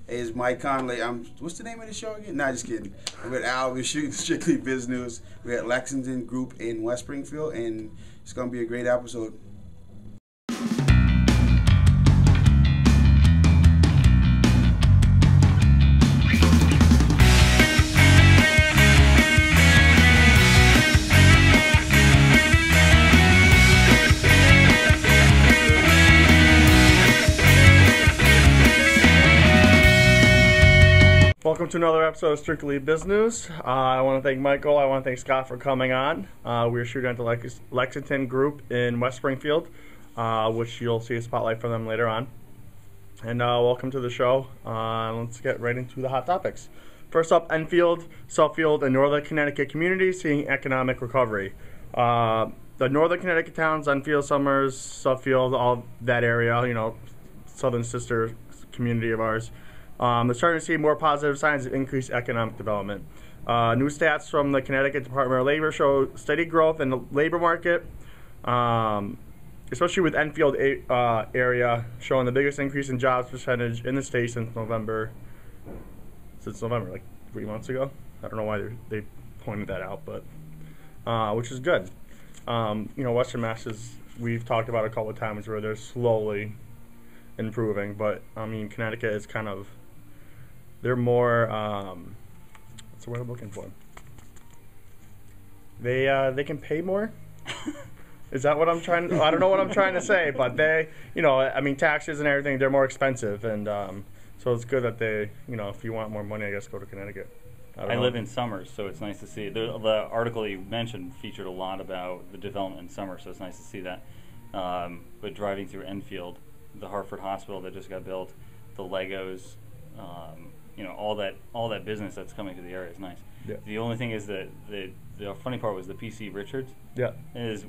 is Mike Conley. What's the name of the show again? Nah, just kidding. We're with Al. We're shooting Strictly Biz News. We're at Lexington Group in West Springfield, and it's going to be a great episode. Welcome to another episode of Strictly Biz News. I want to thank Michael. I want to thank Scott for coming on. We're shooting at the Lexington Group in West Springfield, which you'll see a spotlight from them later on. And welcome to the show. Let's get right into the hot topics. First up, Enfield, Suffield, and Northern Connecticut communities seeing economic recovery. The Northern Connecticut towns, Enfield, Somers, Suffield, all that area, you know, southern sister community of ours. They're starting to see more positive signs of increased economic development. New stats from the Connecticut Department of Labor show steady growth in the labor market, especially with Enfield area showing the biggest increase in jobs percentage in the state since November, like 3 months ago. I don't know why they pointed that out, but which is good. You know, Western Mass we've talked about a couple of times where they're slowly improving, but I mean Connecticut is kind of, they're more what's the word I'm looking for? They can pay more. Is that what I'm trying to, I don't know what I'm trying to say, but they, you know, I mean taxes and everything, they're more expensive, and so it's good that they, you know, if you want more money, I guess go to Connecticut. I live in Somers, so it's nice to see. The article that you mentioned featured a lot about the development in Somers, so it's nice to see that. But driving through Enfield, the Hartford Hospital that just got built, the Legos, you know, all that business that's coming to the area is nice. Yeah. The only thing is that the funny part was the PC Richards. Yeah.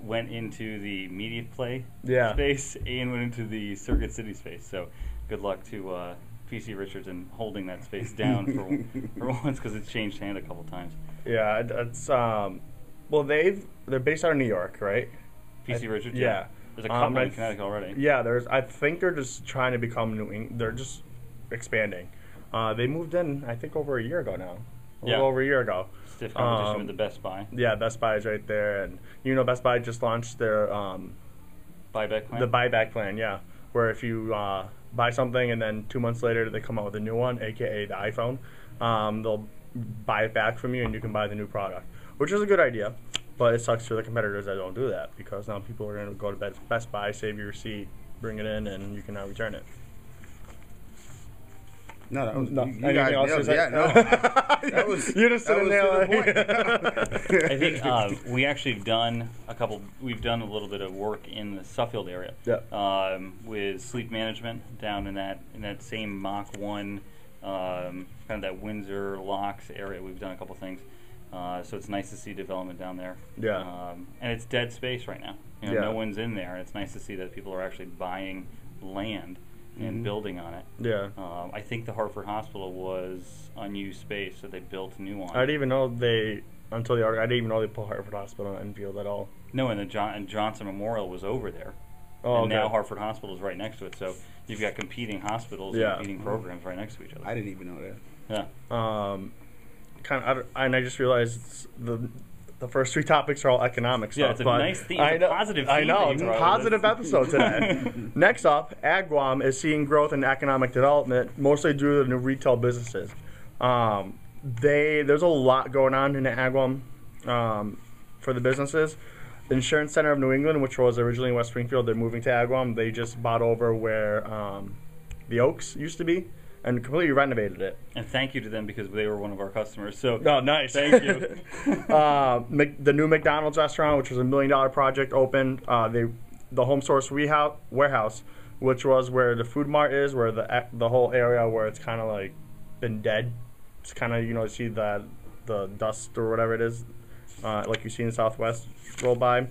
Went into the media play space and went into the Circuit City space. So good luck to PC Richards in holding that space down for once, because it's changed hand a couple times. Yeah, it's well they're based out of New York, right? PC Richards. Yeah. There's a couple in Connecticut already. Yeah, I think they're just trying to become New England. They're just expanding. They moved in, I think, over a year ago now. A little over a year ago. Stiff competition with the Best Buy. Yeah, Best Buy is right there, and you know, Best Buy just launched their buyback plan. The buyback plan, yeah, where if you buy something and then 2 months later they come out with a new one, aka the iPhone, they'll buy it back from you and you can buy the new product, which is a good idea. But it sucks for the competitors that don't do that, because now people are going to go to Best Buy, save your receipt, bring it in, and you can now return it. No, that was, no, you guys nailed it. Yeah, no. That was, you're just sitting there like I think we actually we've done a little bit of work in the Suffield area. Yeah. With sleep management down in that same Mach 1, kind of that Windsor Locks area. We've done a couple things. So it's nice to see development down there. Yeah. And it's dead space right now. You know, no one's in there. It's nice to see that people are actually buying land and building on it. Yeah. I think the Hartford Hospital was unused space, so they built a new one. I didn't even know until the article, I didn't even know they put Hartford Hospital in Enfield at all. No, and Johnson Memorial was over there. Oh, and now Hartford Hospital is right next to it, so you've got competing hospitals and competing programs right next to each other. I didn't even know that. Yeah. And I just realized the first three topics are all economic stuff. Yeah, it's a nice theme. It's a positive theme. I know. Positive episode today. Next up, Agawam is seeing growth in economic development, mostly due to the new retail businesses. There's a lot going on in Agawam for the businesses. The Insurance Center of New England, which was originally in West Springfield, they're moving to Agawam. They just bought over where the Oaks used to be and completely renovated it. And thank you to them, because they were one of our customers. So oh, nice. Thank you. The new McDonald's restaurant, which was $1 million project, opened. The Home Source warehouse, which was where the food mart is, where the whole area where it's kind of like been dead. It's kind of, you know, you see the dust or whatever it is, like you see in the Southwest roll by.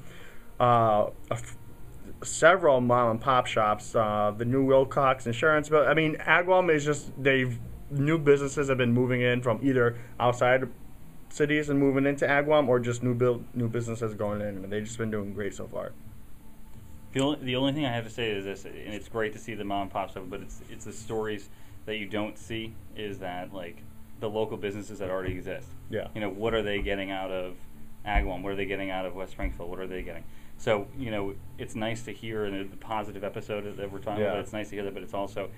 Several mom and pop shops, the new Wilcox Insurance, but I mean, Agawam is just, new businesses have been moving in from either outside cities and moving into Agawam, or just new businesses going in, and they've just been doing great so far. The only thing I have to say is this, and it's great to see the mom and pop stuff, but it's the stories that you don't see is that like the local businesses that already exist. Yeah. You know, what are they getting out of Agawam? What are they getting out of West Springfield? What are they getting? So, you know, it's nice to hear in the positive episode that we're talking about. It's nice to hear that, but it's also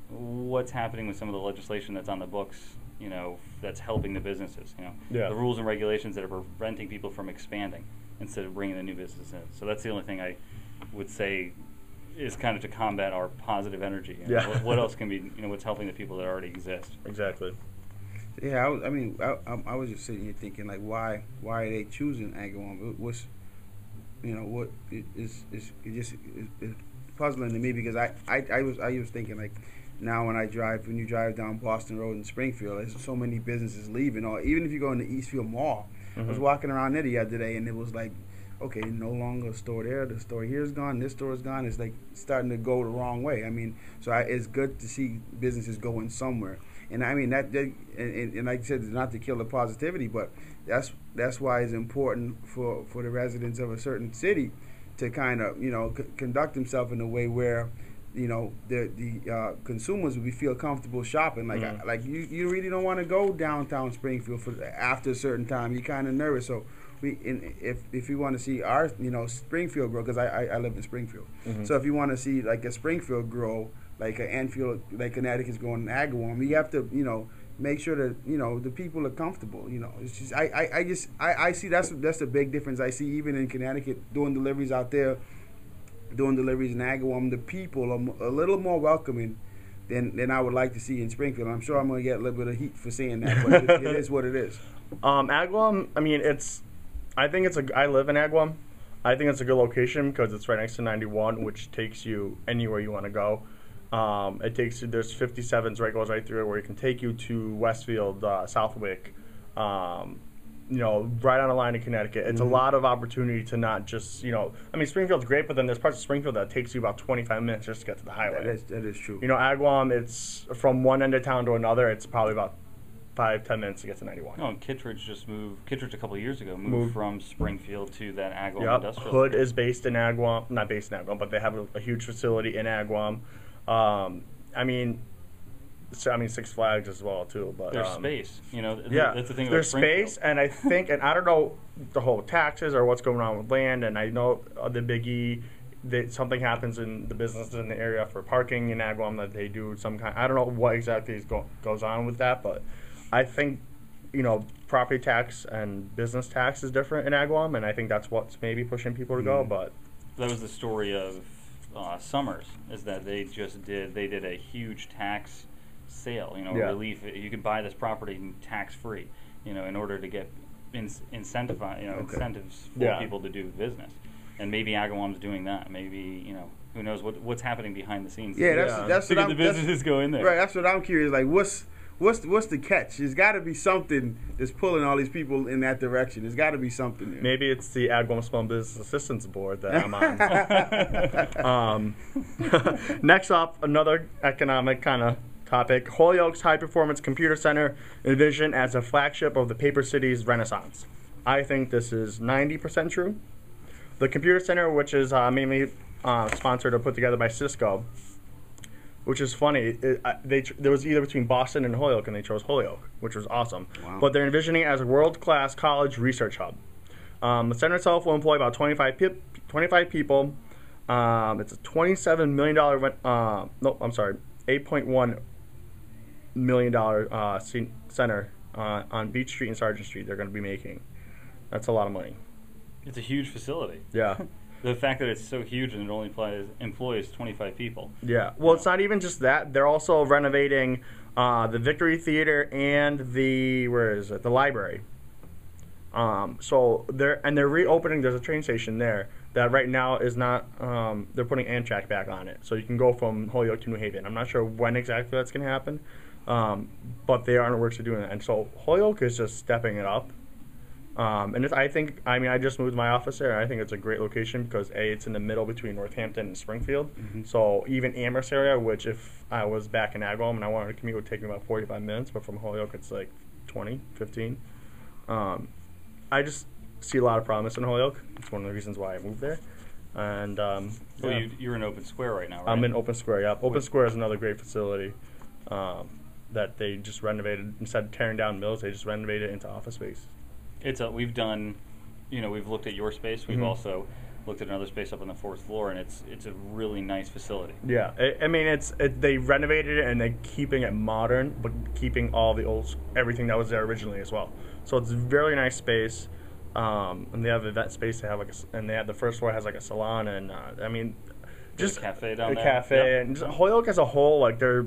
what's happening with some of the legislation that's on the books, you know, that's helping the businesses, you know. The rules and regulations that are preventing people from expanding instead of bringing the new business in. So that's the only thing I would say is kind of to combat our positive energy. You know, what else can be, you know, what's helping the people that already exist. Exactly. Yeah, I was just sitting here thinking, like, why are they choosing Agawam? What's, you know, what is it's puzzling to me, because I was thinking, like, now when you drive down Boston Road in Springfield, there's so many businesses leaving. Or even if you go in the Eastfield Mall, I was walking around there the other day, and it was like, okay, no longer a store there. The store here is gone. This store is gone. It's like starting to go the wrong way. I mean, so it's good to see businesses going somewhere. And I mean and like I said, not to kill the positivity, but that's why it's important for the residents of a certain city to kind of, you know, conduct themselves in a way where, you know, the consumers will feel comfortable shopping. Like like you really don't want to go downtown Springfield after a certain time. You're kind of nervous. So if you want to see our, you know, Springfield grow, because I live in Springfield. So if you want to see like a Springfield grow, like an Enfield, like Connecticut's going in Agawam, you have to, you know, make sure that, you know, the people are comfortable. You know, it's just I see that's the big difference. I see even in Connecticut doing deliveries out there, doing deliveries in Agawam, the people are a little more welcoming than I would like to see in Springfield. I'm sure I'm going to get a little bit of heat for saying that, but it is what it is. Agawam, I mean, I live in Agawam. I think it's a good location because it's right next to 91, which takes you anywhere you want to go. It takes you, there's 57s right, goes right through it, where it can take you to Westfield, Southwick, you know, right on the line in Connecticut. It's a lot of opportunity to not just, you know, I mean, Springfield's great, but then there's parts of Springfield that takes you about 25 minutes just to get to the highway. That is true. You know, Agawam, it's from one end of town to another, it's probably about 5-10 minutes to get to 91. No, and Kittredge a couple of years ago moved from Springfield to that Agawam industrial. Hood is based in Agawam, not based in Agawam, but they have a huge facility in Agawam. I mean, Six Flags as well too. But there's space, you know. That's the thing. There's space, and I think, and I don't know the whole taxes or what's going on with land, and I know the biggie that something happens in the businesses in the area for parking in Agawam that they do some kind. I don't know what exactly goes on with that, but I think, you know, property tax and business tax is different in Agawam, and I think that's what's maybe pushing people to go. But that was the story of Summers, is that they did a huge tax sale, you know, relief. You could buy this property tax free, you know, in order to get incentives for people to do business. And maybe Agawam's doing that. Maybe, you know, who knows what's happening behind the scenes. That's what the businesses go in there. Right, that's what I'm curious. Like, what's the catch? There's got to be something that's pulling all these people in that direction. There's got to be something there. Maybe it's the Agawam Small Business Assistance Board that I'm on. Next up, another economic kind of topic. Holyoke's High Performance Computer Center envisioned as a flagship of the Paper City's renaissance. I think this is 90% true. The computer center, which is mainly sponsored or put together by Cisco, which is funny. There was either between Boston and Holyoke, and they chose Holyoke, which was awesome. Wow. But they're envisioning it as a world-class college research hub. The center itself will employ about 25 people. It's a $27 million, $8.1 million center on Beach Street and Sargent Street they're going to be making. That's a lot of money. It's a huge facility. Yeah. The fact that it's so huge and it only employs 25 people. Yeah. Well, it's not even just that. They're also renovating the Victory Theater and the library. So they're reopening. There's a train station there that right now is not. They're putting Amtrak back on it, so you can go from Holyoke to New Haven. I'm not sure when exactly that's going to happen, but they are in the works of doing that. And so Holyoke is just stepping it up. I just moved my office there, and I think it's a great location because it's in the middle between Northampton and Springfield. So even Amherst area, which if I was back in Agawam and I wanted to commute, would take me about 45 minutes, but from Holyoke it's like 20, 15. I just see a lot of promise in Holyoke. It's one of the reasons why I moved there. And you're in Open Square right now, right? I'm in Open Square. Yeah, Open Square is another great facility. that they just renovated. Instead of tearing down mills, they just renovated it into office space. We've done, we've looked at your space. We've also looked at another space up on the 4th floor, and it's a really nice facility. Yeah, I mean, they renovated it and they're keeping it modern, but keeping all the everything that was there originally as well. So it's a very nice space, and they have event space. They have and they have the 1st floor has like a salon, and I mean, just a cafe down there. Cafe, and just Holyoke as a whole, like they're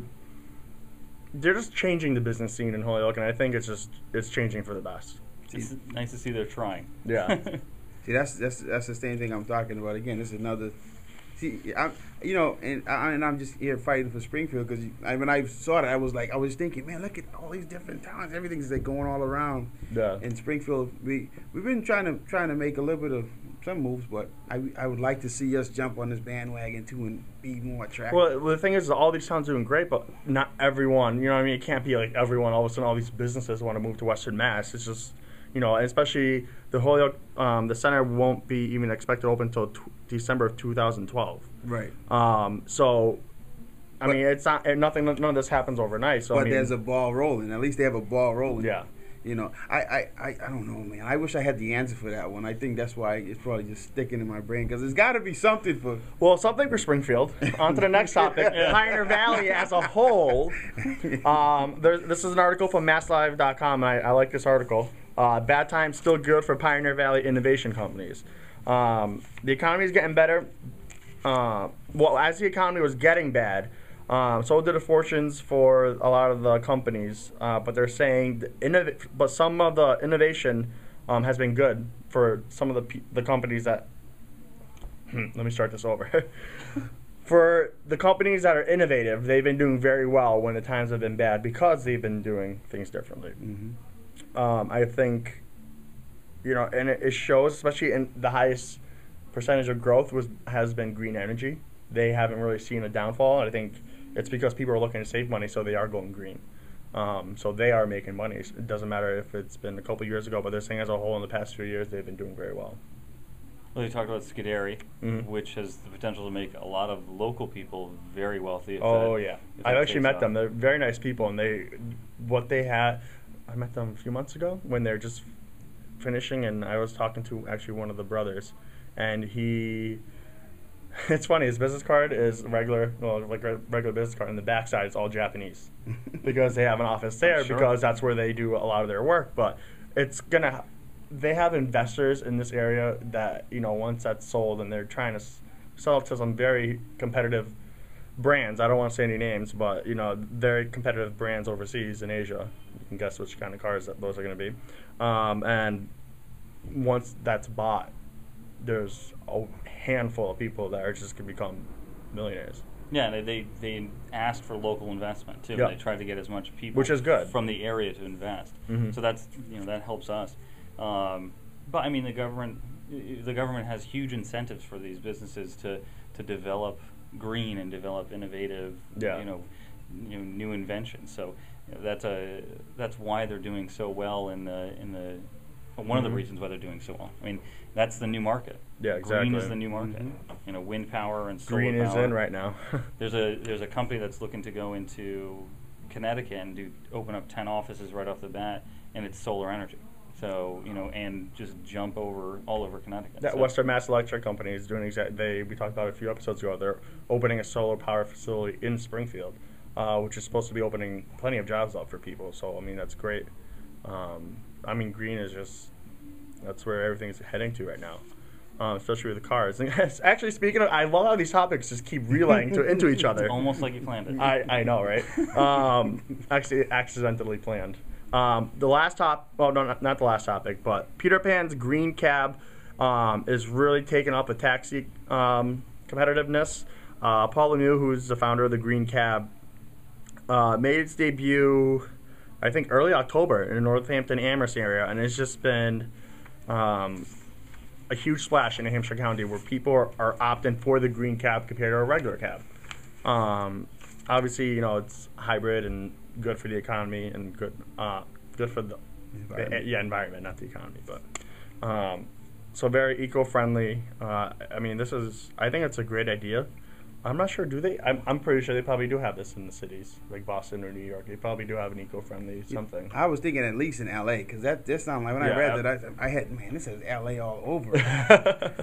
just changing the business scene in Holyoke, and I think it's changing for the best. It's nice to see they're trying. Yeah. See, that's the same thing I'm talking about. Again, this is another. See, and I'm just here fighting for Springfield because when I saw it, I was thinking, man, look at all these different towns. Everything's like going all around. Yeah. In Springfield, we've been trying to make a little bit of some moves, but I would like to see us jump on this bandwagon too and be more attractive. Well, the thing is, all these towns are doing great, but not everyone. You know what I mean? It can't be like everyone. All of a sudden, all these businesses want to move to Western Mass. It's just. And especially the Holyoke, the center won't be even expected to open until December of 2012. Right. So, I mean, it's not nothing. None of this happens overnight. So, but I mean, there's a ball rolling. At least they have a ball rolling. Yeah. I don't know, man. I wish I had the answer for that one. I think that's why it's probably just sticking in my brain because there's got to be something for. Well, something for Springfield. On to the next topic. Pioneer Valley as a whole. This is an article from MassLive.com, and I like this article. Bad times still good for Pioneer Valley innovation companies. The economy is getting better. As the economy was getting bad, so did the fortunes for a lot of the companies. But they're saying but some of the innovation has been good for some of the companies that. Let me start this over. For the companies that are innovative, they've been doing very well when the times have been bad because they've been doing things differently. Mm-hmm. I think, and it shows, especially in the highest percentage of growth has been green energy. They haven't really seen a downfall, and I think it's because people are looking to save money, so they are going green. So they are making money. It doesn't matter if it's been a couple years ago, but they're saying as a whole in the past few years they've been doing very well. Well, you talked about Scuderi, which has the potential to make a lot of local people very wealthy. Yeah. I've actually met them. They're very nice people, and I met them a few months ago when they're just finishing, and I was talking to actually one of the brothers, and it's funny, his business card is regular business card, and the backside is all Japanese because they have an office there because that's where they do a lot of their work. But they have investors in this area that, once that's sold, and they're trying to sell it to some very competitive brands. I don't want to say any names, but very competitive brands overseas in Asia. You can guess which kind of cars those are going to be. And once that's bought, there's a handful of people that are just going to become millionaires. Yeah, they asked for local investment too. Yep. They tried to get as much people, which is good, from the area to invest. Mm-hmm. So that's that helps us. But I mean, the government has huge incentives for these businesses to develop green and develop innovative, new inventions. So that's why they're doing so well in the one of the reasons why they're doing so well. I mean, that's the new market. Yeah, exactly. Green is the new market. Mm-hmm. Wind power and solar green power. is in right now. There's a company that's looking to go into Connecticut and open up 10 offices right off the bat, and it's solar energy. So and just jump all over Connecticut. That Western Mass Electric company is doing we talked about it a few episodes ago. They're opening a solar power facility in Springfield, which is supposed to be opening plenty of jobs up for people. So I mean, that's great. Green is that's where everything's heading to right now, especially with the cars. And actually, speaking of, I love how these topics just keep relaying into each other. It's almost like you planned it. I know, right? Actually, accidentally planned. The last not the last topic, but Peter Pan's green cab is really taking up the taxi competitiveness. Paul Lemieux, who's the founder of the green cab, made its debut, I think, early October in the Northampton, Amherst area, and it's just been a huge splash in New Hampshire County where people are opting for the green cab compared to a regular cab. Obviously, it's hybrid and good for the economy and good for the environment, not the economy, but so very eco-friendly. I think it's a great idea. I'm not sure. Do they? I'm pretty sure they probably do have this in the cities like Boston or New York. They probably do have an eco-friendly something. I was thinking at least in L.A. because that sounded like when I read that I had, man, this is L.A. all over.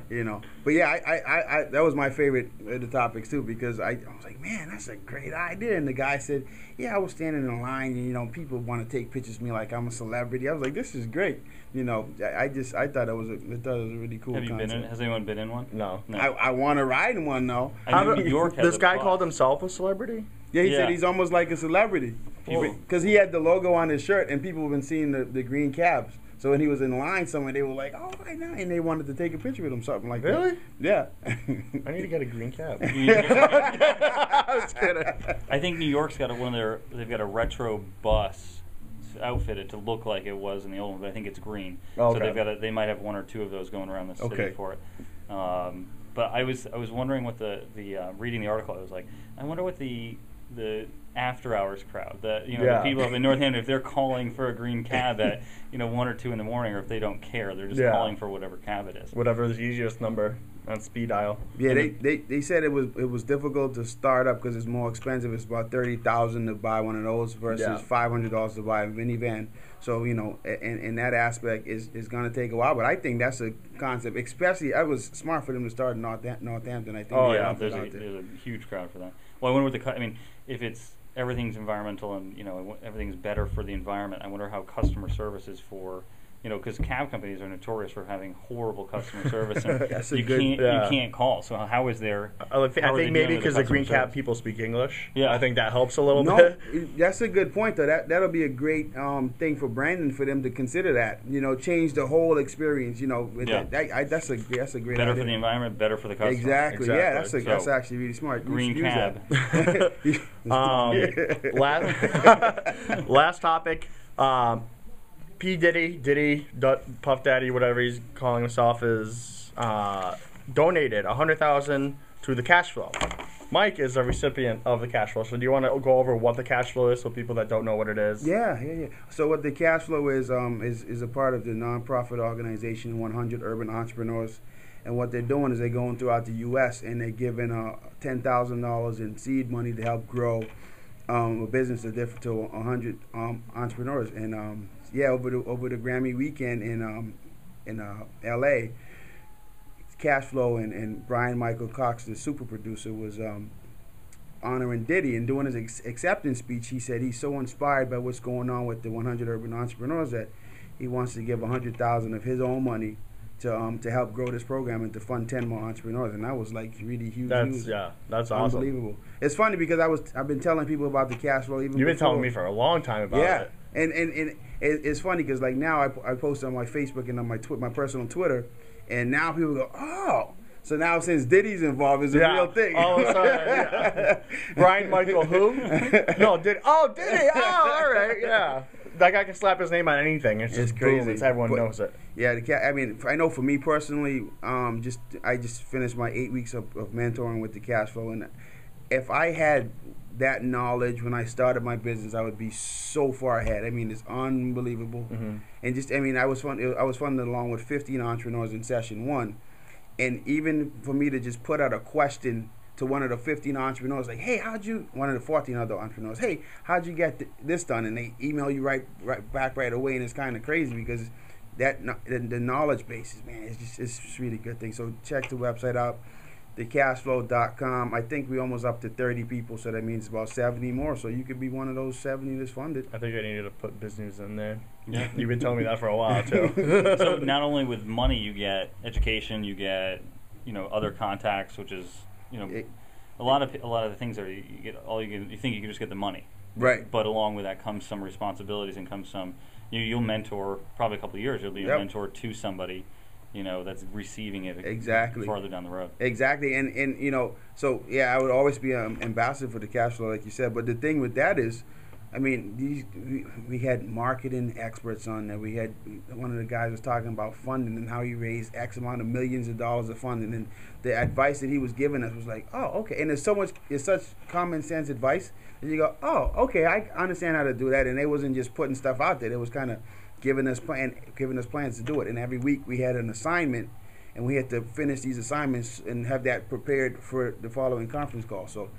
You know, but yeah, I that was my favorite of the topics too because I was like, man, that's a great idea. And the guy said, yeah, I was standing in line and you know people want to take pictures of me like I'm a celebrity. I was like, this is great. You know, I thought it was a really cool. Have you concept. been in? Has anyone been in one? No. I want to ride in one though. I know New York has this a guy bus. called himself a celebrity? Yeah, he said he's almost like a celebrity People- because he had the logo on his shirt, and people have been seeing the green cabs. So when he was in line somewhere, they were like, "Oh, I know," and they wanted to take a picture with him, something like Really? that. Yeah. I need to get a green cab. I was kidding. I think New York's got they've got a retro bus outfitted to look like it was in the old one, but I think it's green. Okay. So they might have one or two of those going around the city for it. But I was wondering what the reading the article, I was like, I wonder what the after hours crowd, the people up in Northampton, if they're calling for a green cab at 1 or 2 in the morning, or if they don't care, they're just calling for whatever cab it is. Whatever the easiest number on speed dial. Yeah, they said it was difficult to start up because it's more expensive. It's about $30,000 to buy one of those versus $500 to buy a minivan. So in that aspect is going to take a while. But I think that's a concept. Especially, I was smart for them to start in Northampton. I think. Oh yeah, there's a huge crowd for that. Well, I wonder what if it's everything's environmental and everything's better for the environment. I wonder how customer service is for. Because cab companies are notorious for having horrible customer service, and you can't call. So how is there? I think maybe because the green cab people speak English. Yeah, I think that helps a little bit. That's a good point, though. That'll be a great thing for Brandon for them to consider that. Change the whole experience. That's a great better idea. for the environment, better for the customer. Exactly. Yeah, that's actually really smart. Green cab. Last topic. P. Diddy, Puff Daddy, whatever he's calling himself, is donated $100,000 to the cash flow. Mike is a recipient of the cash flow. So do you want to go over what the cash flow is, so people that don't know what it is? Yeah. So what the cash flow is a part of the nonprofit organization 100 Urban Entrepreneurs, and what they're doing is they're going throughout the U.S. and they're giving $10,000 in seed money to help grow a business to 100 entrepreneurs. And over the Grammy weekend in L.A., Cashflow and Brian Michael Cox, the super producer, was honoring Diddy, and doing his acceptance speech, he said he's so inspired by what's going on with the 100 Urban Entrepreneurs that he wants to give $100,000 of his own money to help grow this program and to fund 10 more entrepreneurs. And that was like really huge news. That's awesome. Unbelievable. It's funny because I've been telling people about the Cashflow even. You've been telling me for a long time about it. And it's funny because like now I post on my Facebook and on my personal Twitter, and now people go, oh. So now since Diddy's involved, it's a real thing. All of a sudden, Brian Michael who? No, Diddy. Oh, Diddy. Oh, all right, yeah. That guy can slap his name on anything. It's just crazy. Boom, everyone knows it. Yeah, I mean, I know for me personally, I just finished my 8 weeks of mentoring with the Cashflow, and if I had that knowledge when I started my business, I would be so far ahead. I mean, it's unbelievable. Mm-hmm. And I was funded along with 15 entrepreneurs in session 1. And even for me to just put out a question to one of the 15 entrepreneurs, like, hey, one of the 14 other entrepreneurs, hey, how'd you get this done? And they email you right back right away, and it's kind of crazy because the knowledge bases, man, it's just really good thing. So check the website out, thecashflow.com. I think we're almost up to 30 people, so that means about 70 more. So you could be one of those 70 that's funded. I think I needed to put business in there. Yeah. You've been telling me that for a while too. So not only with money, you get education, you get other contacts, which is a lot of the things are you think you can just get the money, right? But along with that comes some responsibilities and comes some you'll mentor probably a couple of years. You'll be a mentor to somebody that's receiving it exactly farther down the road. Exactly, and so yeah, I would always be an ambassador for the Cashflow, like you said. But the thing with that is, I mean, we had marketing experts on there. We had one of the guys was talking about funding and how he raised X amount of millions of dollars of funding, and the advice that he was giving us was like, oh, okay. And it's such common sense advice that you go, oh, okay, I understand how to do that. And they wasn't just putting stuff out there. It was kind of giving us plans to do it. And every week we had an assignment, and we had to finish these assignments and have that prepared for the following conference call. So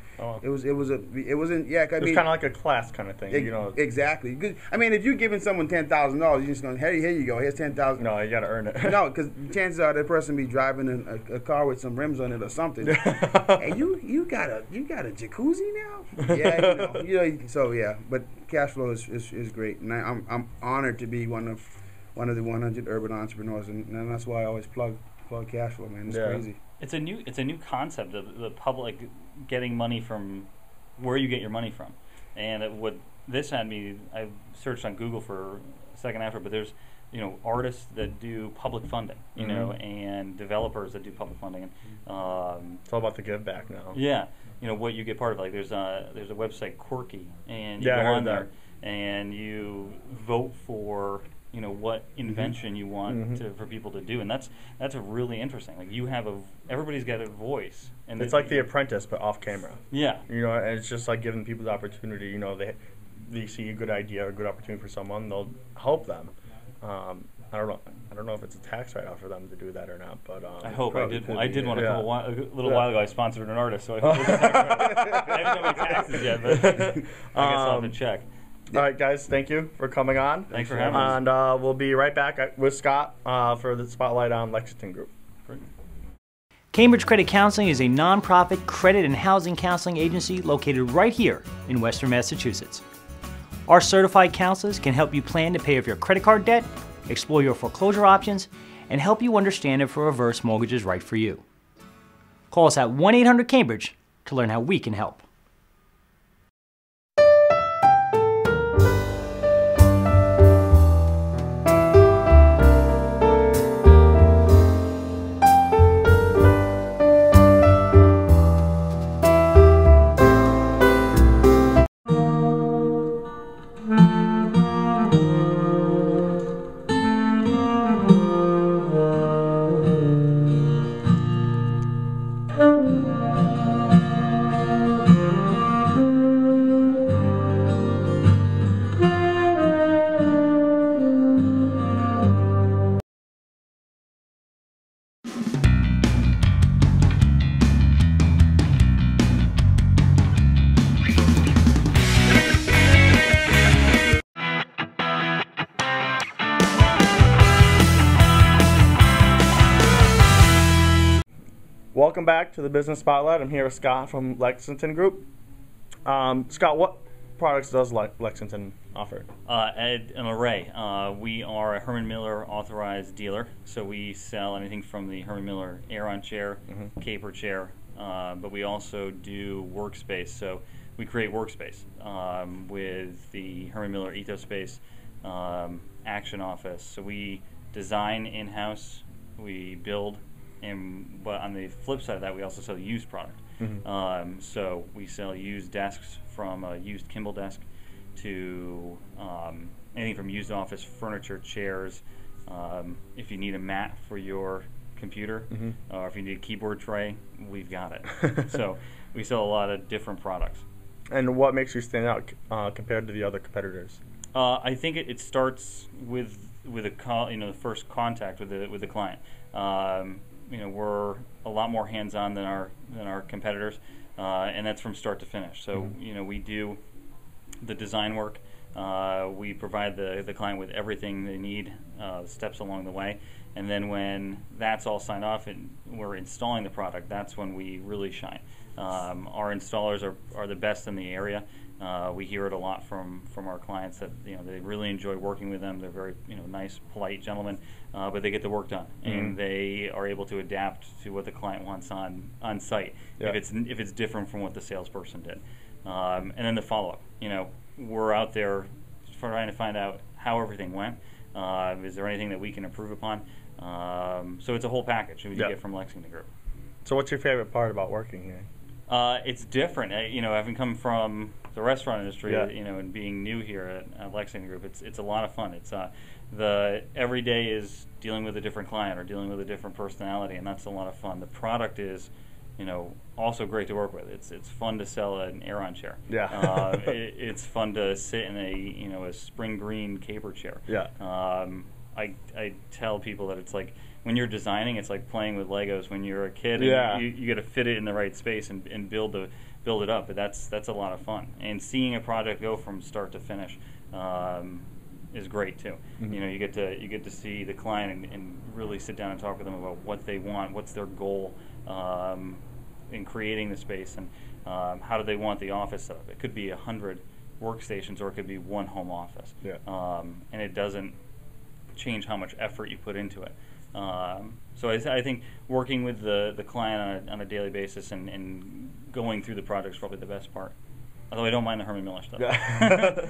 it wasn't yeah. It was kind of like a class kind of thing, you know. Exactly. Good. I mean, if you're giving someone $10,000, you're just going, hey, here you go, here's 10,000. No, you got to earn it. No, because chances are that person be driving a car with some rims on it or something. Hey, you got a jacuzzi now? Yeah, you know. So yeah, but cash flow is great, and I'm honored to be one of the 100 urban entrepreneurs, and that's why I always plug cash flow, man. It's crazy. It's a new concept of the public getting money from where you get your money from, and this had me. I searched on Google for a second after, but there's artists that do public funding, you know, and developers that do public funding. And, it's all about the give back now. Yeah, what you get part of. Like there's a website Quirky, and you go on there and you vote for what invention you want for people to do, and that's a really interesting. Like everybody's got a voice, and it's like The Apprentice but off camera. Yeah, and it's just like giving people the opportunity. They see a good idea or a good opportunity for someone, they'll help them. I don't know if it's a tax write-off for them to do that or not, but I hope I did one a little while ago. I sponsored an artist, so I hope I haven't done my taxes yet, but I guess I'll have to check. All right, guys, thank you for coming on. Thanks for having us. And we'll be right back with Scott for the Spotlight on Lexington Group. Great. Cambridge Credit Counseling is a nonprofit credit and housing counseling agency located right here in Western Massachusetts. Our certified counselors can help you plan to pay off your credit card debt, explore your foreclosure options, and help you understand if a reverse mortgage is right for you. Call us at 1-800-CAMBRIDGE to learn how we can help. Welcome back to the Business Spotlight. I'm here with Scott from Lexington Group. Scott, what products does Lexington offer? An array. We are a Herman Miller authorized dealer, so we sell anything from the Herman Miller Aeron chair, caper chair, but we also do workspace. So we create workspace with the Herman Miller Ethos Space Action Office. So we design in-house, we build, but on the flip side of that, we also sell used product. So we sell used desks, from a used Kimball desk to anything from used office furniture, chairs. If you need a mat for your computer, or if you need a keyboard tray, we've got it. So we sell a lot of different products. And what makes you stand out compared to the other competitors? I think it starts with a call, the first contact with the client. We're a lot more hands-on than our competitors, and that's from start to finish. So we do the design work. We provide the client with everything they need, steps along the way, and then when that's all signed off and we're installing the product, that's when we really shine. Our installers are the best in the area. We hear it a lot from our clients that they really enjoy working with them. They're very nice, polite gentlemen, but they get the work done, and they are able to adapt to what the client wants on site. Yeah. If it's different from what the salesperson did, and then the follow up. We're out there trying to find out how everything went. Is there anything that we can improve upon? So it's a whole package that you get from Lexington Group. So what's your favorite part about working here? It's different. Having come from the restaurant industry, and being new here at Lexington Group, it's a lot of fun. It's every day is dealing with a different client or dealing with a different personality, and that's a lot of fun. The product is, also great to work with. It's fun to sell an Aeron chair. Yeah. It's fun to sit in a spring green caper chair. Yeah. I tell people that it's like when you're designing, it's like playing with Legos when you're a kid. Yeah. And you got to fit it in the right space and build it up. But that's a lot of fun. And seeing a project go from start to finish is great too. Mm-hmm. You know, you get to see the client and really sit down and talk with them about what they want, what's their goal in creating the space, and how do they want the office set up. It could be 100 workstations, or it could be one home office. Yeah. And it doesn't change how much effort you put into it. So I think working with the client on a daily basis and going through the project is probably the best part. Although I don't mind the Herman Miller stuff. Yeah.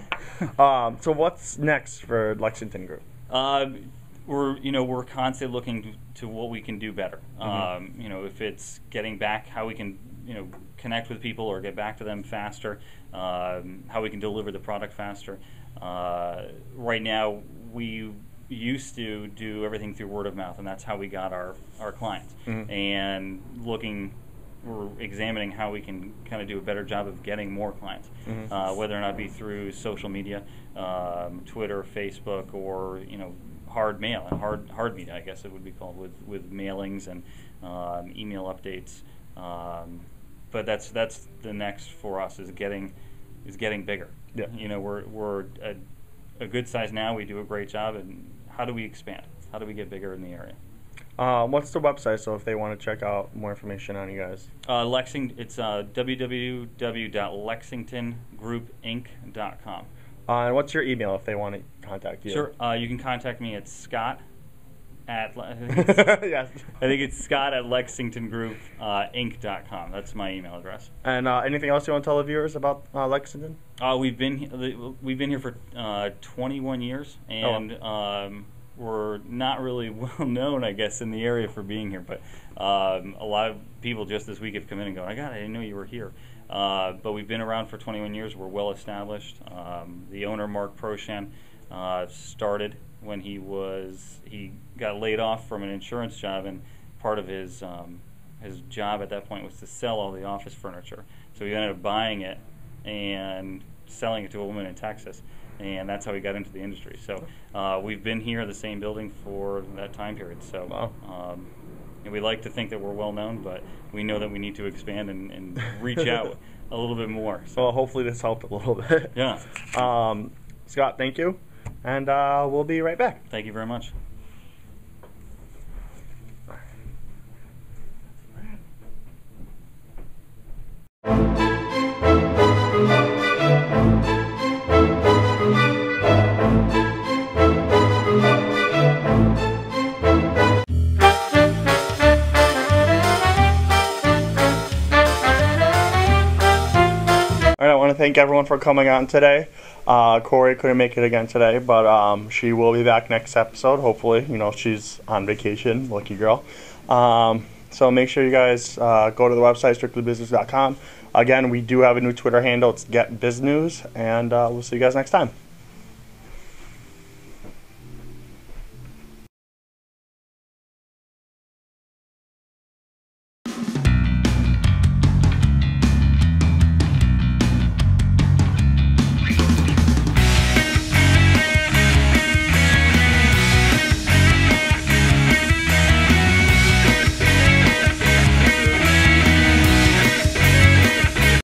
So what's next for Lexington Group? We're constantly looking to what we can do better. Mm-hmm. If it's getting back, how we can connect with people or get back to them faster, how we can deliver the product faster. Right now, we used to do everything through word of mouth, and that's how we got our clients. Mm-hmm. And we're examining how we can kind of do a better job of getting more clients, mm-hmm. Whether or not be through social media, Twitter, Facebook, or hard mail and hard media, I guess it would be called, with mailings and email updates. But that's the next for us is getting bigger. Yeah. We're a good size now. We do a great job, and how do we expand? How do we get bigger in the area? What's the website, so if they want to check out more information on you guys? It's www.lexingtongroupinc.com. And what's your email if they want to contact you? Sure. You can contact me at Scott at Yes. I think it's Scott at LexingtonGroupInc.com. That's my email address. And anything else you want to tell the viewers about Lexington? We've been here for 21 years, and we're not really well known, I guess, in the area for being here. But a lot of people just this week have come in and gone, I didn't know you were here. But we've been around for 21 years. We're well established. The owner, Mark Proshan, started when he got laid off from an insurance job, and part of his job at that point was to sell all the office furniture. So he ended up buying it and selling it to a woman in Texas, and that's how he got into the industry. So we've been here, the same building, for that time period. So wow. And we like to think that we're well known, but we know that we need to expand and reach out a little bit more. So. Well, hopefully this helped a little bit. Yeah. Scott, thank you, and we'll be right back. Thank you very much. I want to thank everyone for coming on today. Corey couldn't make it again today, but she will be back next episode, hopefully. She's on vacation, lucky girl. So make sure you guys go to the website, strictlybusiness.com. Again, we do have a new Twitter handle. It's GetBizNews, and we'll see you guys next time.